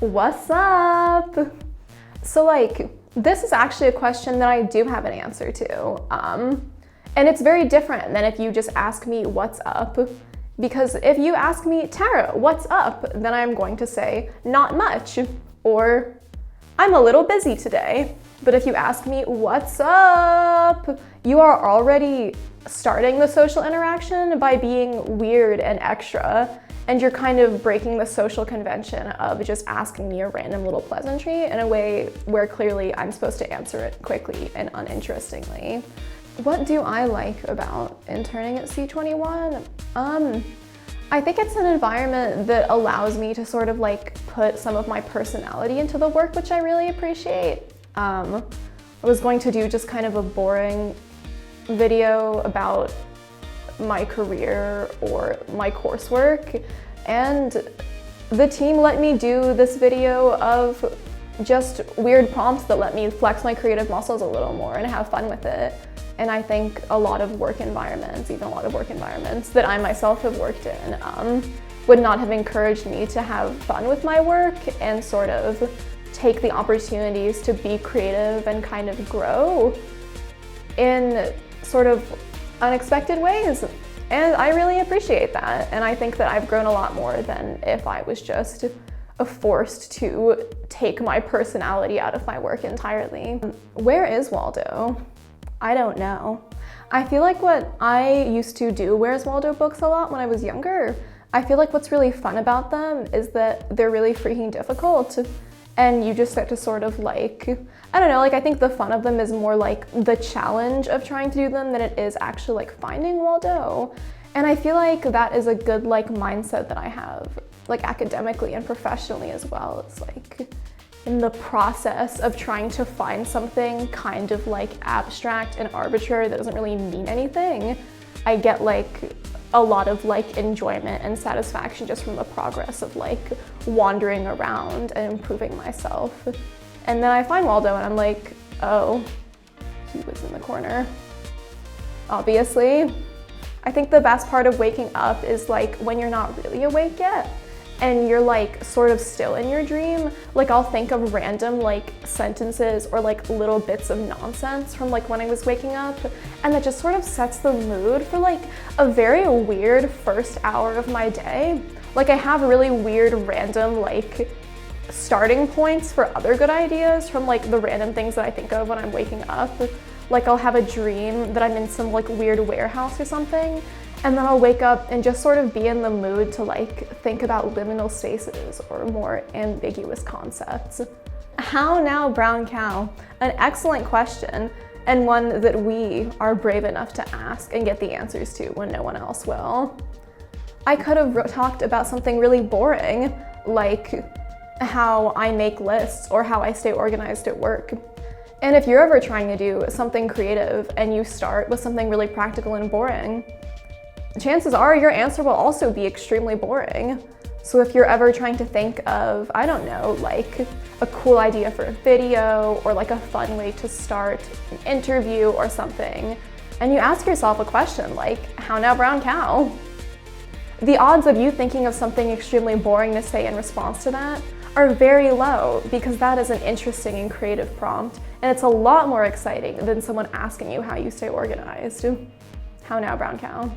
What's up? So like, this is actually a question that I do have an answer to. And it's very different than if you just ask me what's up. Because if you ask me, Tara, what's up? Then I'm going to say, not much, or I'm a little busy today. But if you ask me, what's up? You are already starting the social interaction by being weird and extra. And you're kind of breaking the social convention of just asking me a random little pleasantry in a way where clearly I'm supposed to answer it quickly and uninterestingly. What do I like about interning at C21? I think it's an environment that allows me to sort of like put some of my personality into the work, which I really appreciate. I was going to do just kind of a boring video about my career or my coursework, and the team let me do this video of just weird prompts that let me flex my creative muscles a little more and have fun with it. And I think a lot of work environments, even a lot of work environments that I myself have worked in, would not have encouraged me to have fun with my work and sort of take the opportunities to be creative and kind of grow in sort of unexpected ways. And I really appreciate that. And I think that I've grown a lot more than if I was just forced to take my personality out of my work entirely. Where is Waldo? I don't know. I feel like what I used to do Where's Waldo books a lot when I was younger. I feel like what's really fun about them is that they're really freaking difficult. And you just get to sort of like, I don't know, like I think the fun of them is more like the challenge of trying to do them than it is actually like finding Waldo. And I feel like that is a good like mindset that I have, like academically and professionally as well. It's like in the process of trying to find something kind of like abstract and arbitrary that doesn't really mean anything, I get like a lot of like enjoyment and satisfaction just from the progress of like wandering around and improving myself. And then I find Waldo and I'm like, oh, he was in the corner. Obviously. I think the best part of waking up is like when you're not really awake yet and you're like sort of still in your dream. Like I'll think of random like sentences or like little bits of nonsense from like when I was waking up, and that just sort of sets the mood for like a very weird first hour of my day. Like I have really weird random like starting points for other good ideas from like the random things that I think of when I'm waking up. Like I'll have a dream that I'm in some like weird warehouse or something, and then I'll wake up and just sort of be in the mood to like think about liminal spaces or more ambiguous concepts. How now, brown cow? An excellent question, and one that we are brave enough to ask and get the answers to when no one else will. I could have talked about something really boring, like how I make lists or how I stay organized at work. And if you're ever trying to do something creative and you start with something really practical and boring, chances are your answer will also be extremely boring. So if you're ever trying to think of, I don't know, like a cool idea for a video or like a fun way to start an interview or something, and you ask yourself a question like, how now, brown cow? The odds of you thinking of something extremely boring to say in response to that are very low, because that is an interesting and creative prompt, and it's a lot more exciting than someone asking you how you stay organized. How now, brown cow?